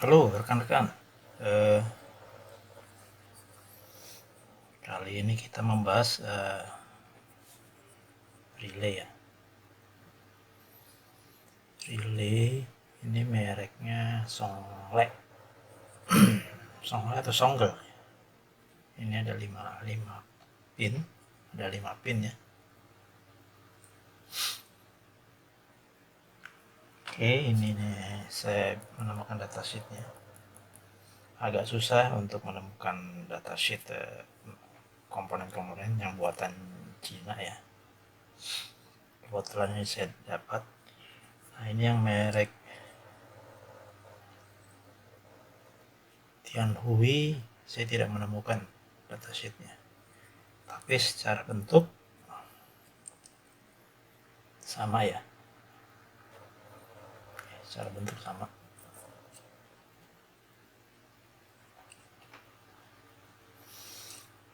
Halo rekan-rekan, Eh, kali ini kita membahas relay ya. Relay ini mereknya Songle, Songle atau Songgel. Ini ada 5 pin, ada 5 pin ya. Oke, ini nih saya menemukan datasheetnya. Agak susah untuk menemukan datasheet komponen-komponen yang buatan Cina ya. Kebetulan ini saya dapat. Nah, ini yang merek Tianhui, saya tidak menemukan datasheetnya. Tapi secara bentuk sama ya, secara bentuk sama.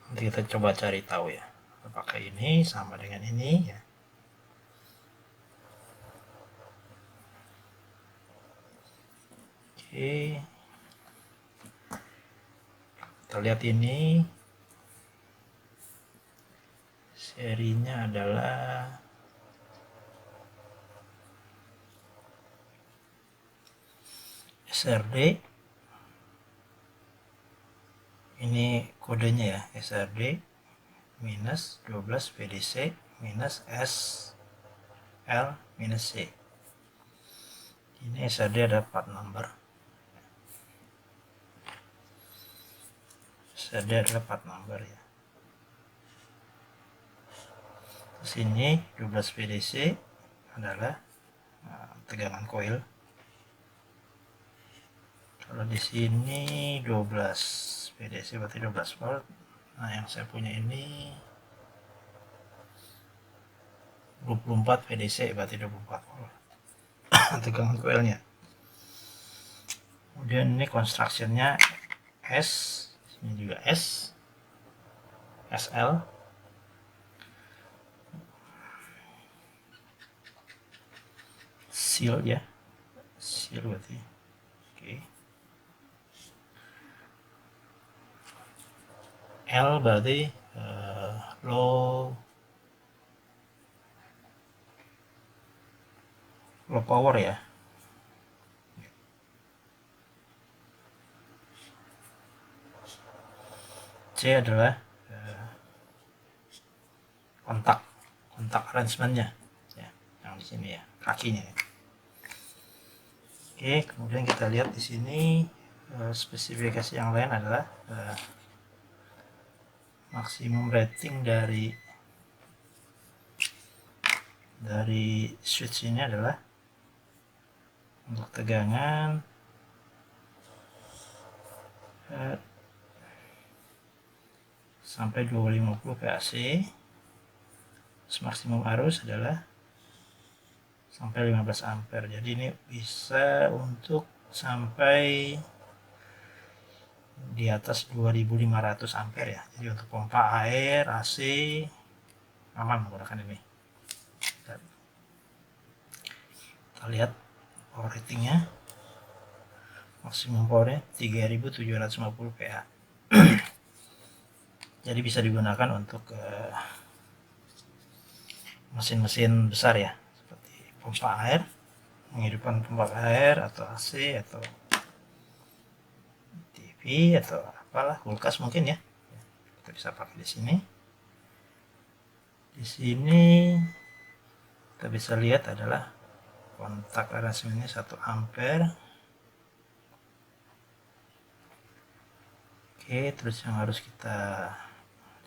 Nanti kita coba cari tahu ya, apakah ini sama dengan ini ya. Oke, kita lihat ini serinya adalah SRD. Ini kodenya ya, SRD minus 12 VDC minus SL minus C. Ini SRD ada 4 number. SRD adalah 4 number ya. Terus ini 12 VDC adalah tegangan coil. Kalau di sini 12 VDC berarti 12 volt. Nah, yang saya punya ini 24 VDC berarti 24 volt. Tegangan coilnya. Kemudian ini constructionnya S, ini juga S, SL. Seal ya, seal berarti. Oke. L berarti low power ya. C adalah kontak arrangementnya ya, yang di sini ya, kakinya ya. Oke, kemudian kita lihat di sini spesifikasi yang lain adalah maksimum rating dari switch ini adalah untuk tegangan sampai 250 PAC. Maksimum arus adalah sampai 15 ampere. Jadi ini bisa untuk sampai di atas 2500 ampere ya. Jadi untuk pompa air, AC aman menggunakan ini. Kita lihat power ratingnya. Maksimum powernya 3750 PA. Jadi bisa digunakan untuk mesin-mesin besar ya, seperti pompa air, menghidupkan pompa air atau AC atau TV atau apalah, kulkas mungkin ya. Kita bisa pakai di sini. Di sini kita bisa lihat adalah kontak arrangementnya 1 ampere. Oke, terus yang harus kita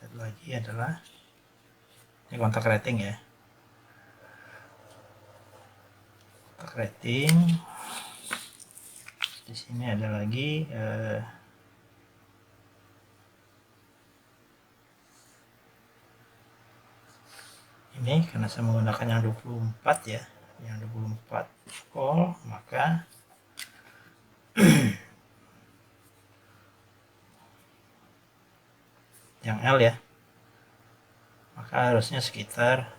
lihat lagi adalah ini kontak rating ya. Kontak rating. Di sini ada lagi ini karena saya menggunakan yang 24 ya, yang 24 volt, maka yang L ya, maka harusnya sekitar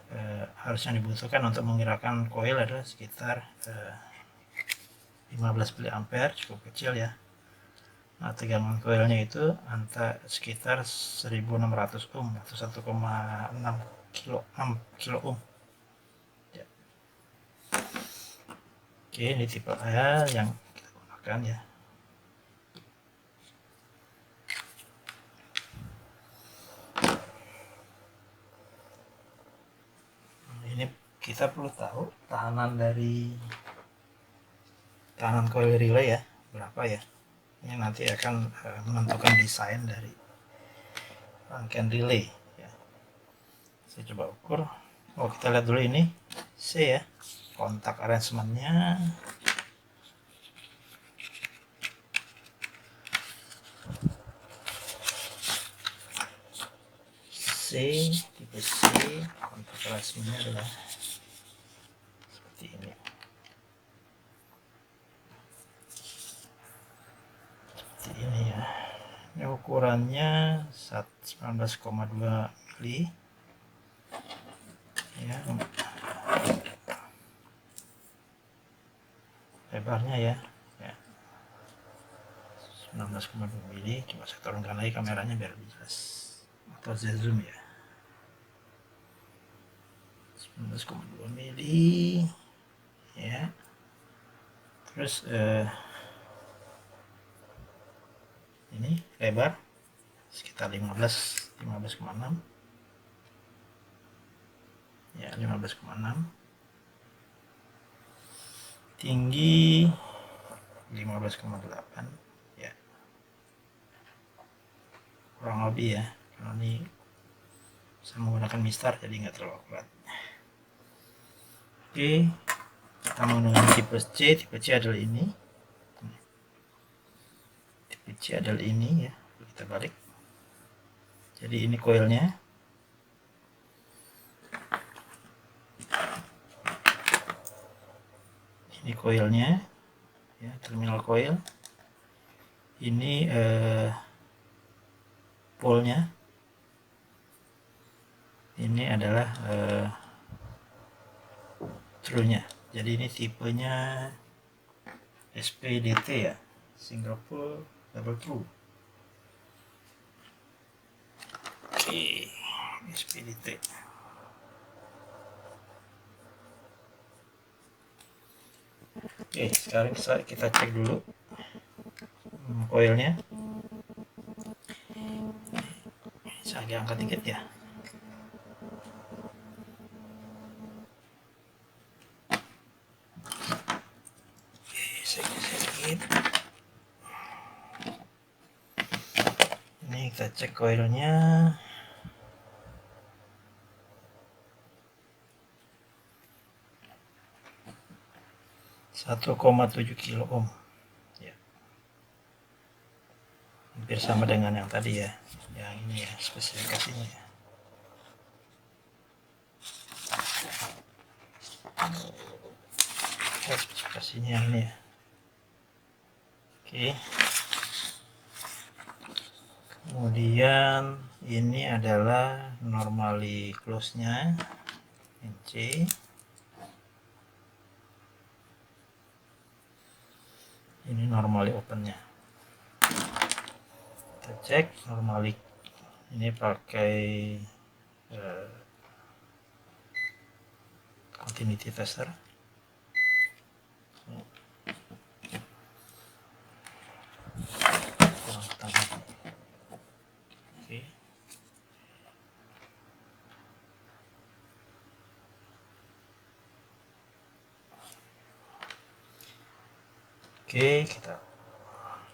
harus yang dibutuhkan untuk menggerakkan coil adalah sekitar 15 mA, cukup kecil ya. Nah, tegangan koilnya itu sekitar 1600 ohm atau 1,6 kilo ohm. Ya. Oke, ini tipe A yang kita gunakan ya. Ini kita perlu tahu tahanan coil relay ya, berapa ya. Ini nanti akan menentukan desain dari rangkaian relay ya. Saya coba ukur. Oh, kita lihat dulu ini C ya, kontak arrangementnya. Tipe C, kontak arrangementnya adalah seperti ini. Seperti ini ya. Ini ukurannya 19,2 mili ya. Lebarnya ya, 19,2 mili. Coba saya turunkan lagi kameranya biar lebih jelas, atau saya zoom ya. 19,2 mili ya. Terus ini lebar sekitar 15,6 ya, 15,6. Tinggi 15,8 ya, kurang lebih ya, karena ini saya menggunakan mistar jadi nggak terlalu akurat. Oke, kita menggunakan tipe C adalah ini, tipe C adalah ini ya. Kita balik, jadi ini koilnya. Ini koilnya ya, terminal koil. Ini pole-nya. Ini adalah true-nya. Jadi ini tipenya SPDT ya, single pole double true. Oke, SPDT. Oke, sekarang kita cek dulu koilnya. Saya agak angkat dikit ya. Oke, saya geser dikit. Ini kita cek koilnya. 1,7 kilo ohm ya. Hampir sama dengan yang tadi ya, yang ini ya, spesifikasinya ya. Spesifikasinya yang ini ya. Oke, kemudian ini adalah normally close nya NC. Ini normally open-nya. Kita cek normally ini pakai continuity tester. Oke, kita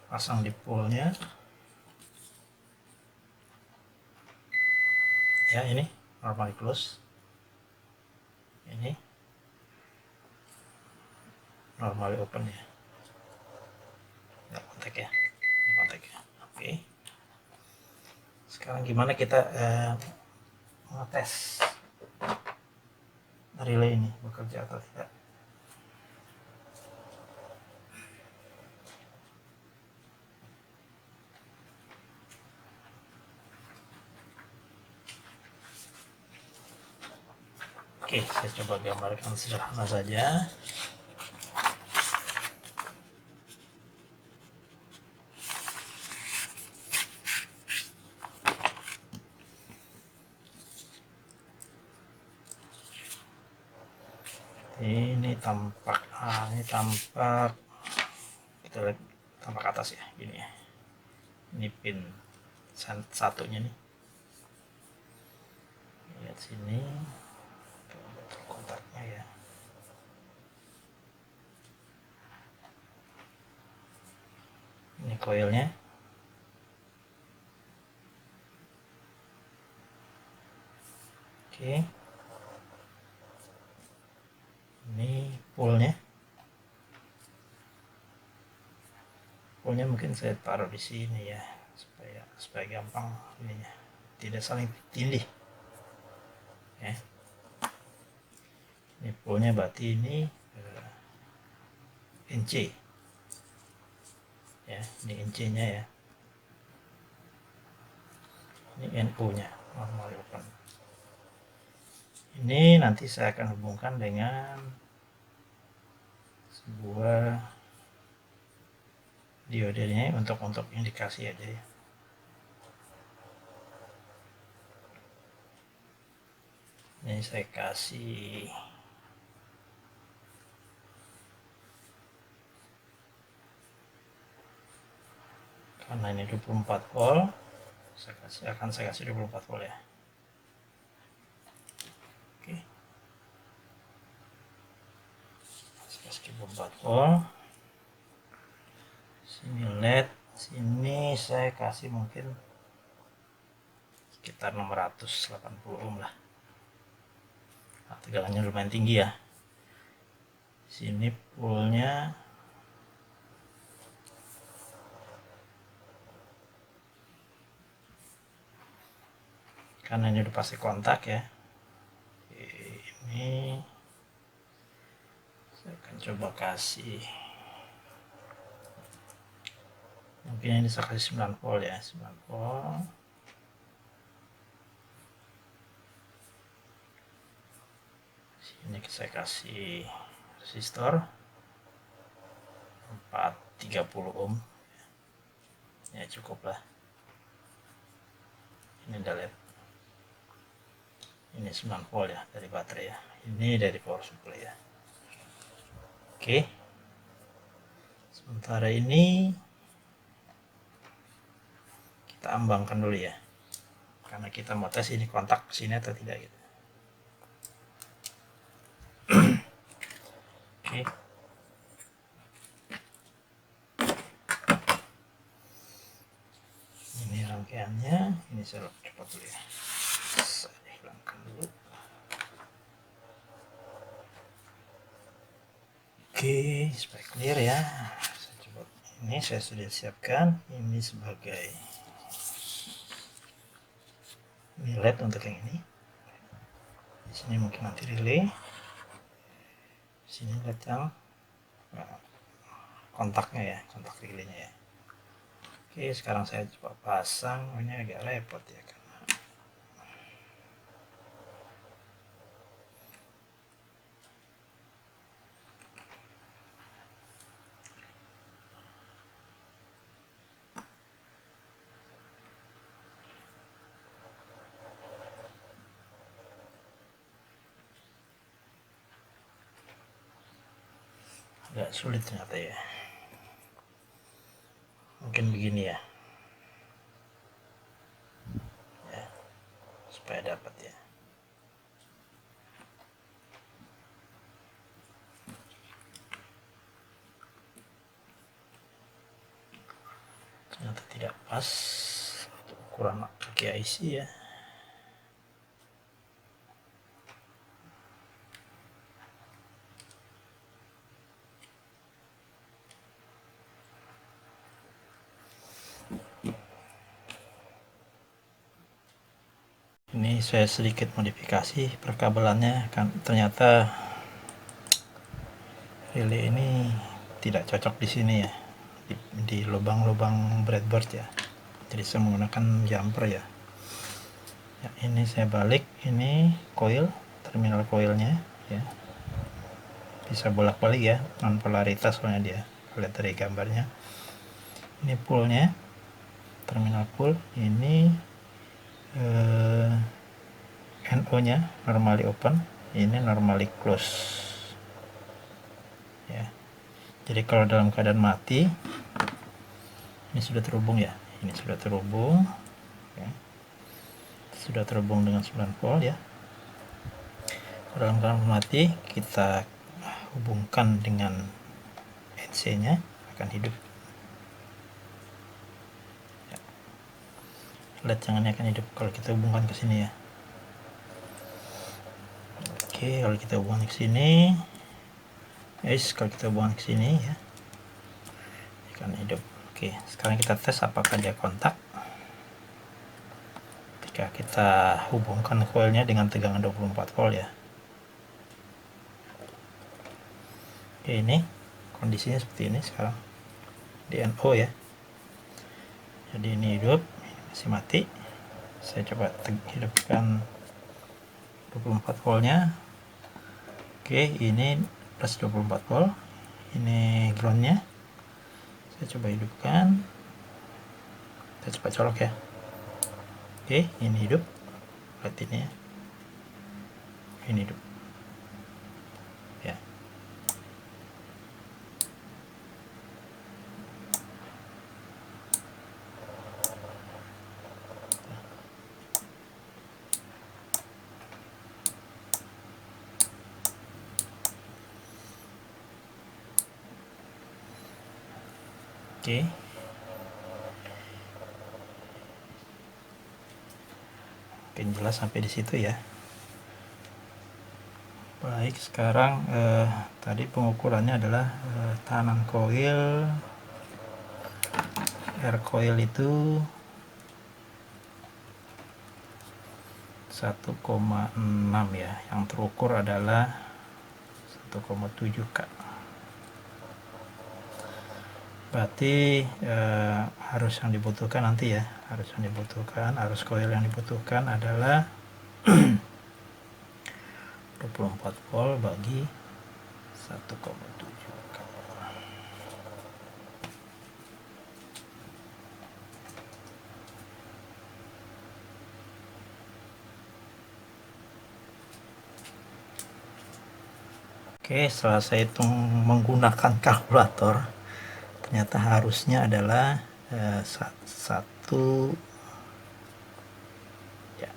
pasang di pole-nya. Ya, ini normally close. Ini normally open ya. Nggak kontak ya. Ini kontak ya. Oke. Sekarang gimana kita ngetes relay ini bekerja atau tidak? Oke, saya coba gambarkan sederhana saja. tampak ini tampak, kita lihat tampak atas ya, gini ya. Ini pin satunya nih, lihat sini kontaknya ya. Ini koilnya. Oke, ini poolnya. Poolnya mungkin saya taruh di sini ya, supaya gampang ininya, tidak saling tindih ya. Ini poolnya berarti ini NC ya, ini NC nya ya, ini NO nya normal open. Ini nanti saya akan hubungkan dengan sebuah diodenya untuk indikasi aja ya. Ini saya kasih karena ini 24 volt, saya kasih 24 volt ya. Oke, saya kasih 24 volt. Sini LED, sini saya kasih mungkin sekitar 680 ohm lah. Nah, tegangannya lumayan tinggi ya. Sini poolnya karena ini udah pasti kontak ya. Ini saya akan coba kasih, mungkin ini saya kasih 9 volt ya, 9 volt. Sini saya kasih resistor 430 ohm ya, cukup lah. Ini udah LED, ini 9 volt ya dari baterai ya, ini dari power supply ya. Oke, sementara ini kita ambangkan dulu ya, karena kita mau tes ini kontak sini atau tidak gitu. Oke, ini rangkaiannya, ini saya cepat dulu ya, saya hilangkan dulu. Oke, supaya clear ya, saya coba. Ini saya sudah siapkan ini sebagai LED untuk yang ini. Di sini mungkin nanti relay. Di sini LED yang kontaknya ya, kontak relaynya ya. Oke, sekarang saya coba pasang. Ini agak repot ya karena agak sulit ternyata ya. Mungkin begini ya, supaya dapat ya. Ternyata tidak pas untuk ukuran kaki IC ya. Ini saya sedikit modifikasi perkabelannya, kan ternyata relay ini tidak cocok di sini ya, di lubang-lubang breadboard ya. Jadi saya menggunakan jumper ya. Ya, ini saya balik, ini coil, terminal coilnya ya. Bisa bolak-balik ya, non polaritas soalnya dia. Lihat dari gambarnya. Ini pullnya, terminal pull. Ini NO nya normally open, ini normally close Jadi kalau dalam keadaan mati, ini sudah terhubung ya, ini sudah terhubung ya. Sudah terhubung dengan 9 volt ya. Kalau dalam keadaan mati, kita hubungkan dengan NC nya, akan hidup ya. LED jangannya akan hidup kalau kita hubungkan ke sini ya. Oke, kalau kita hubungkan ke sini, kalau kita hubungkan ke sini ya, akan hidup. Oke, sekarang kita tes apakah dia kontak. Ketika kita hubungkan coilnya dengan tegangan 24 volt ya. Oke, ini kondisinya seperti ini sekarang di NO ya. Jadi ini hidup, ini masih mati. Saya coba hidupkan 24 voltnya. Oke, ini plus 24 volt. Ini groundnya. Saya coba hidupkan. Kita coba colok ya. Oke, ini hidup. Lihat ini ya. Ini hidup. Ya. Oke. Mungkin jelas sampai di situ ya. Baik, sekarang tadi pengukurannya adalah tahanan koil, air coil itu 1,6 ya. Yang terukur adalah 1,7 K. Berarti arus yang dibutuhkan nanti ya, arus coil yang dibutuhkan adalah 24 volt bagi 1,7 K. Oke, setelah saya hitung menggunakan kalkulator, ternyata harusnya adalah satu ya,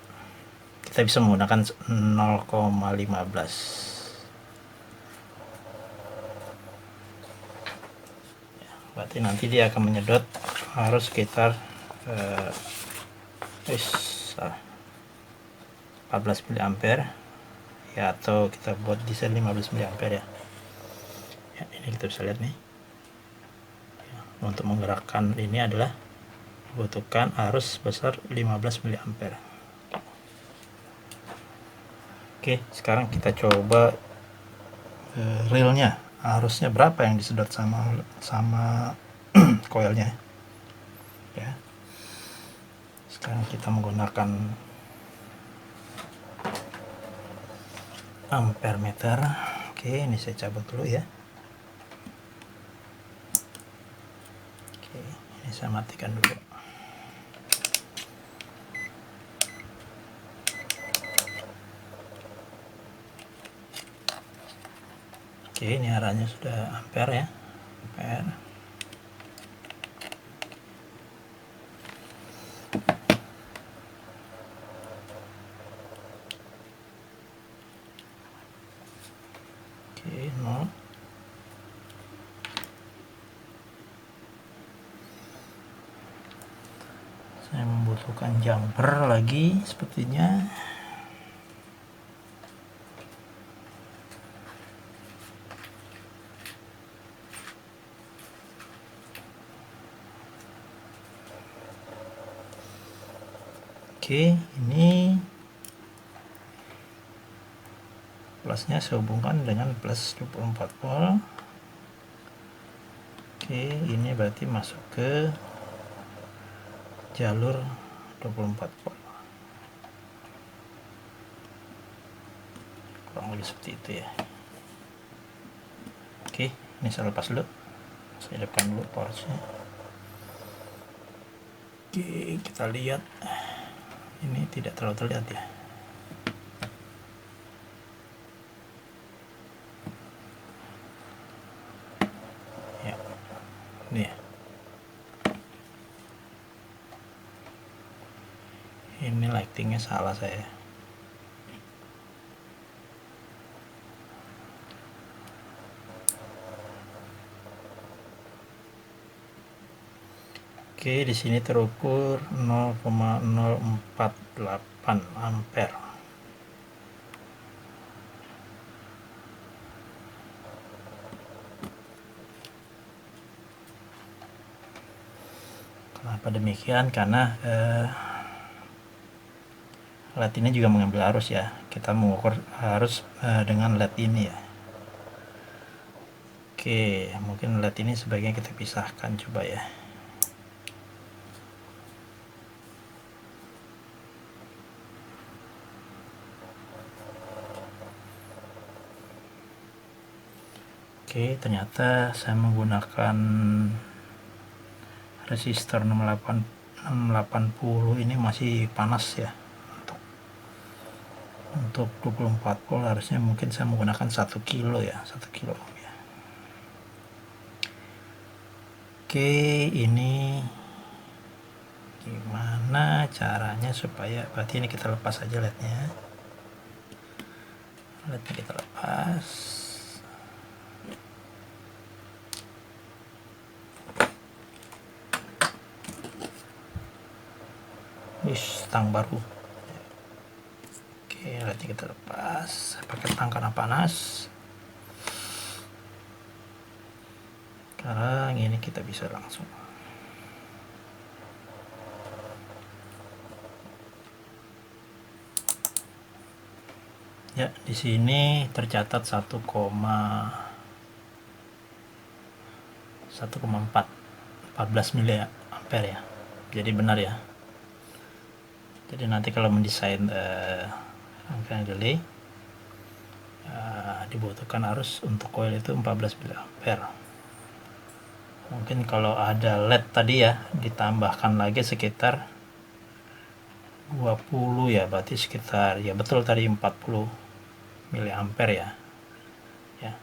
kita bisa menggunakan 0,15 ya, berarti nanti dia akan menyedot harus sekitar 14 mA ya, atau kita buat diesel 15 mA ya. Ya, ini kita bisa lihat nih. Untuk menggerakkan ini adalah dibutuhkan arus sebesar 15 mA. Oke, sekarang kita coba relnya, arusnya berapa yang disedot sama coilnya ya. Sekarang kita menggunakan ampere meter. Oke, ini saya cabut dulu ya. Oke, ini saya matikan dulu. Oke, ini arahnya sudah ampere ya, ampere. Oke, 0. Saya membutuhkan jumper lagi sepertinya. Oke, ini plusnya saya hubungkan dengan plus 24 volt. Oke, ini berarti masuk ke jalur 24 volt. Kurang lebih seperti itu ya. Oke, ini saya lepas dulu. Saya hidupkan dulu porosnya. Oke, kita lihat. Ini tidak terlalu terlihat ya. nih. Ini lightingnya salah saya. Oke, di sini terukur 0,048 ampere. Kenapa demikian? Karena LED ini juga mengambil arus ya. Kita mengukur arus dengan LED ini ya. Oke, mungkin LED ini sebaiknya kita pisahkan coba ya. Oke, ternyata saya menggunakan resistor 680 ini masih panas ya. Untuk 24 volt harusnya mungkin saya menggunakan 1 kilo ya, 1 kilo ya. Oke, ini gimana caranya supaya, berarti ini kita lepas aja LED-nya. LED-nya kita lepas. Stang baru. Oke, LED-nya kita lepas pakai tang karena panas. Sekarang ini kita bisa langsung. Ya, di sini tercatat 1,14 mA ya. Jadi benar ya. Jadi nanti kalau mendesain rangkaian relay dibutuhkan arus untuk coil itu 14 mA. Mungkin kalau ada LED tadi ya ditambahkan lagi sekitar 20 ya, berarti sekitar ya betul tadi 40 mA ya. Ya.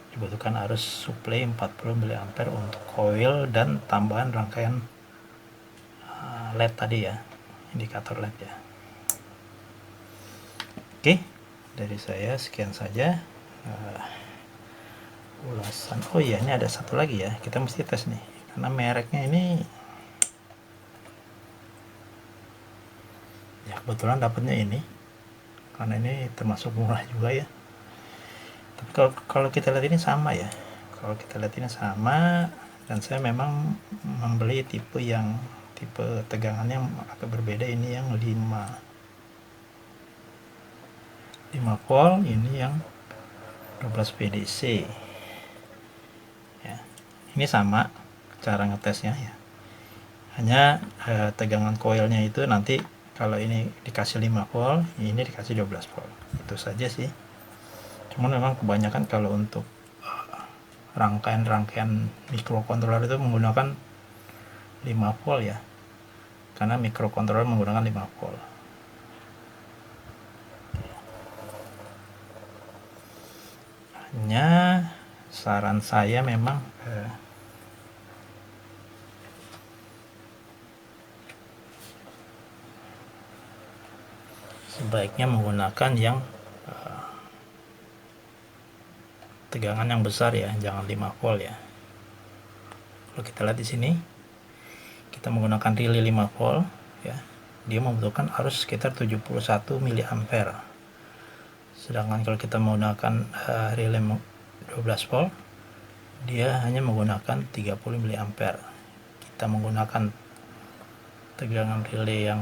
Dibutuhkan arus supply 40 mA untuk coil dan tambahan rangkaian LED tadi ya, indikator LED ya. Oke, dari saya sekian saja ulasan. Oh iya, ini ada satu lagi ya, kita mesti tes nih karena mereknya ini ya kebetulan dapatnya ini karena ini termasuk murah juga ya. Tapi kalau kita lihat ini sama ya, kalau kita lihat ini sama, dan saya memang membeli tipe tegangannya agak berbeda. Ini yang 5 volt, ini yang 12 VDC ya. Ini sama cara ngetesnya ya, hanya tegangan coilnya itu nanti kalau ini dikasih 5 volt, ini dikasih 12 volt, itu saja sih. Cuman memang kebanyakan kalau untuk rangkaian microcontroller itu menggunakan 5 volt ya, karena microcontroller menggunakan 5 volt. Hanya saran saya memang sebaiknya menggunakan yang tegangan yang besar ya, jangan 5 volt ya. Kalau kita lihat di sini, kita menggunakan relay 5 volt ya, dia membutuhkan arus sekitar 71 mA. Sedangkan kalau kita menggunakan relay 12 volt, dia hanya menggunakan 30 mA. Kita menggunakan tegangan relay yang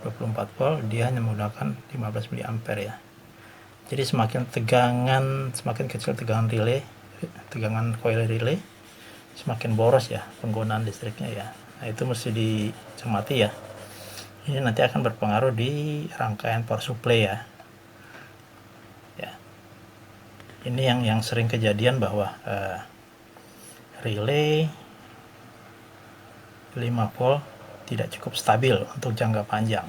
24 volt, dia hanya menggunakan 15 mA ya. Jadi semakin kecil tegangan relay, tegangan coil relay, semakin boros ya penggunaan listriknya ya. Nah, itu mesti dicermati ya. Ini nanti akan berpengaruh di rangkaian power supply ya. Ini yang sering kejadian bahwa relay 5 volt tidak cukup stabil untuk jangka panjang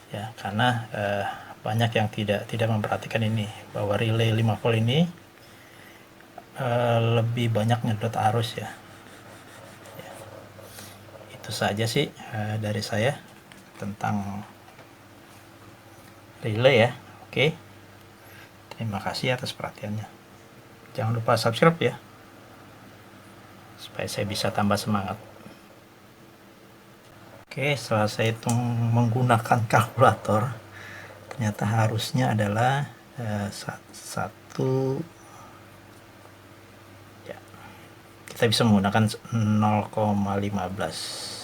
ya, karena banyak yang tidak memperhatikan ini, bahwa relay 5 volt ini lebih banyak nyedot arus ya. itu saja sih dari saya tentang relay ya. Oke, terima kasih atas perhatiannya. Jangan lupa subscribe ya, supaya saya bisa tambah semangat. Oke, setelah saya hitung menggunakan kalkulator, ternyata harusnya adalah satu ya, kita bisa menggunakan 0,15.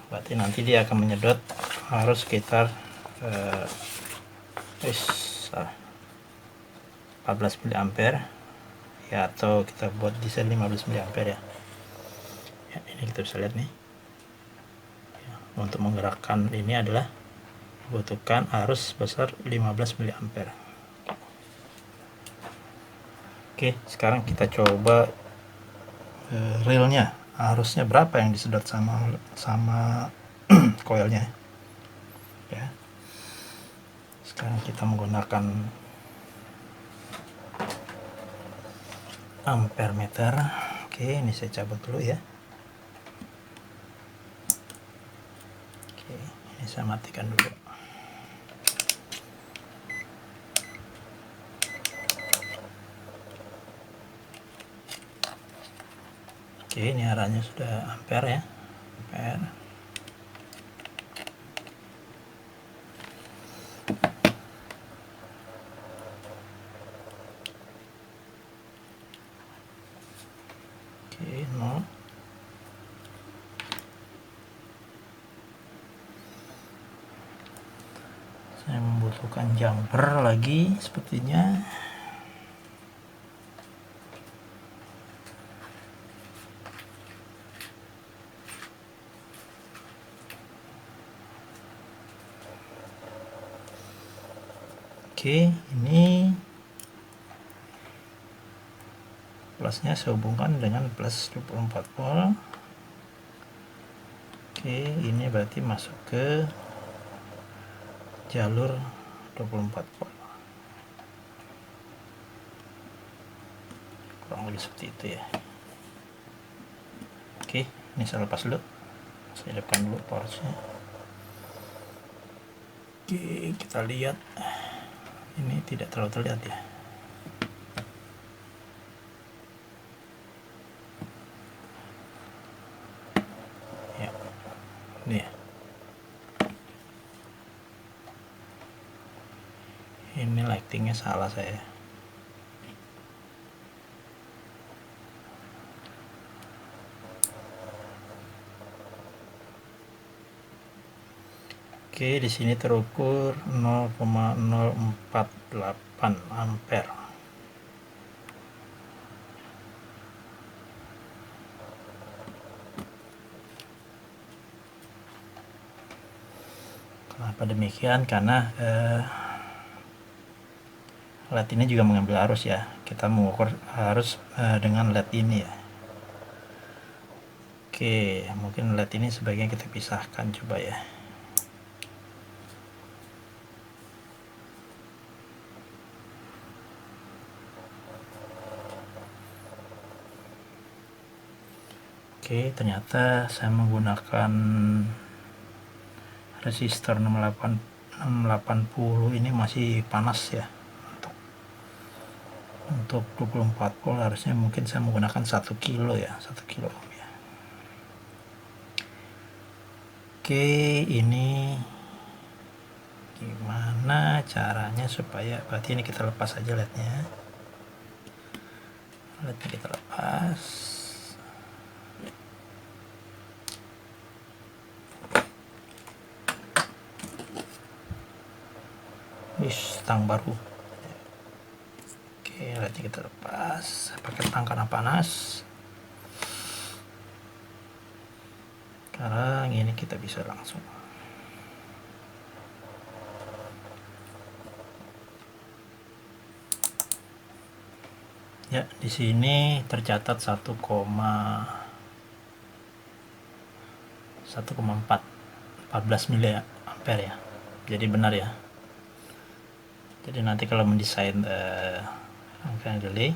Berarti nanti dia akan menyedot harus sekitar 14 mA ya, atau kita buat desain 15 mA ya. Ini kita bisa lihat nih ya, untuk menggerakkan ini adalah butuhkan arus sebesar 15 mA. Oke, sekarang kita coba relnya, arusnya berapa yang disedot sama coilnya ya. Sekarang kita menggunakan ampere meter. Oke, ini saya cabut dulu ya. Oke, ini saya matikan dulu. Oke, ini arahnya sudah ampere ya, ampere. Oke, 0. Saya membutuhkan jumper lagi sepertinya. Oke, ini plusnya saya hubungkan dengan plus 24 volt. Oke, ini berarti masuk ke jalur 24 volt. Kurang lebih seperti itu ya. Oke, ini saya lepas dulu. Saya hidupkan dulu porosnya. Oke, kita lihat. Ini tidak terlalu terlihat ya. Ya, ini ya. Ini lightingnya salah saya. Oke, di sini terukur 0,048 ampere. Kenapa demikian? Karena LED ini juga mengambil arus ya. Kita mengukur arus dengan LED ini ya. Oke, mungkin LED ini sebaiknya kita pisahkan coba ya. Oke, ternyata saya menggunakan resistor 680 ini masih panas ya. Untuk 24 volt harusnya mungkin saya menggunakan 1 kilo ya, 1 kilo ya. Oke, ini gimana caranya supaya, berarti ini kita lepas aja LED-nya. LED-nya kita lepas. Stang baru. Oke, LED-nya kita lepas pakai tang karena panas. Sekarang ini kita bisa langsung. Ya, di sini tercatat 1,14 mA ya. Jadi benar ya. Jadi nanti kalau mendesain rangkaian relay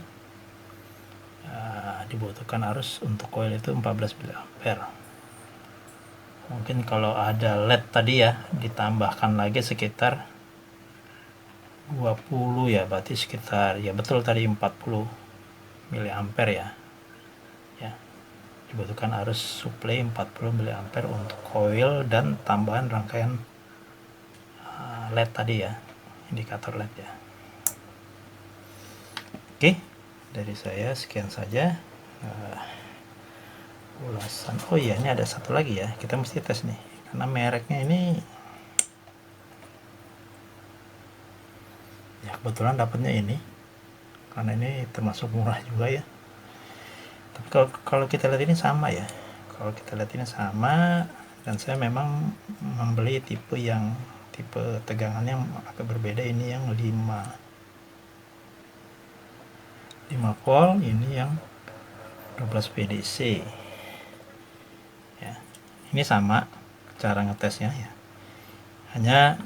dibutuhkan arus untuk coil itu 14 mA. Mungkin kalau ada LED tadi ya ditambahkan lagi sekitar 20 ya, berarti sekitar ya betul tadi 40 mA ya. Dibutuhkan arus supply 40 mA untuk coil dan tambahan rangkaian LED tadi ya, indikator LED ya. Oke, dari saya sekian saja ulasan. Oh iya, ini ada satu lagi ya, kita mesti tes nih karena mereknya ini ya kebetulan dapatnya ini karena ini termasuk murah juga ya. Tapi kalau kita lihat ini sama ya, kalau kita lihat ini sama, dan saya memang membeli tipe tegangan yang agak berbeda. Ini yang 5 volt, ini yang 12 VDC ya. Ini sama cara ngetesnya ya, hanya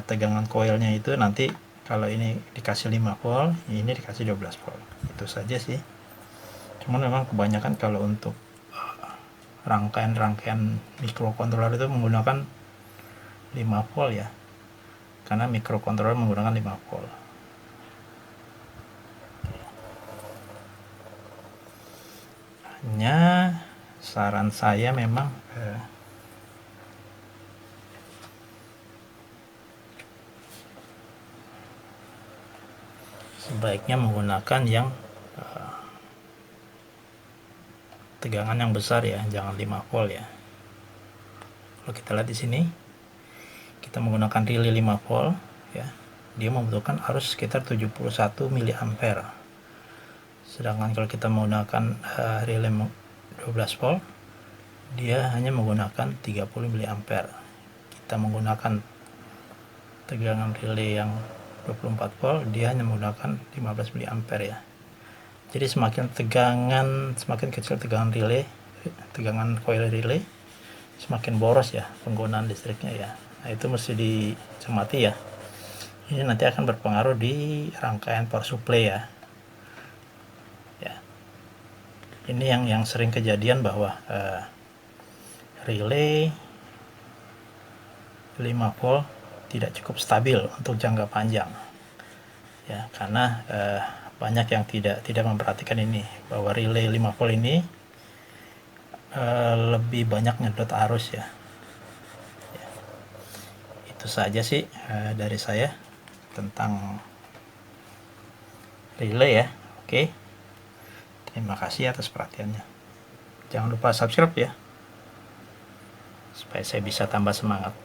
tegangan coilnya itu nanti kalau ini dikasih 5 volt, ini dikasih 12 volt, itu saja sih. Cuman memang kebanyakan kalau untuk rangkaian microcontroller itu menggunakan 5 volt ya, karena microcontroller menggunakan 5 volt. Hanya saran saya memang sebaiknya menggunakan yang tegangan yang besar ya, jangan 5 volt ya. Kalau kita lihat di sini, kita menggunakan relay 5 volt ya, dia membutuhkan arus sekitar 71 mA. Sedangkan kalau kita menggunakan relay 12 volt, dia hanya menggunakan 30 mA. Kita menggunakan tegangan relay yang 24 volt, dia hanya menggunakan 15 mA ya. Jadi semakin kecil tegangan relay, tegangan coil relay, semakin boros ya penggunaan listriknya ya. Nah, itu mesti dicermati ya. Ini nanti akan berpengaruh di rangkaian power supply ya. Ini yang sering kejadian bahwa relay 5 volt tidak cukup stabil untuk jangka panjang ya, karena banyak yang tidak memperhatikan ini, bahwa relay 5 volt ini lebih banyak nyedot arus ya. Itu saja sih dari saya tentang relay ya. Oke, terima kasih atas perhatiannya. Jangan lupa subscribe ya, supaya saya bisa tambah semangat.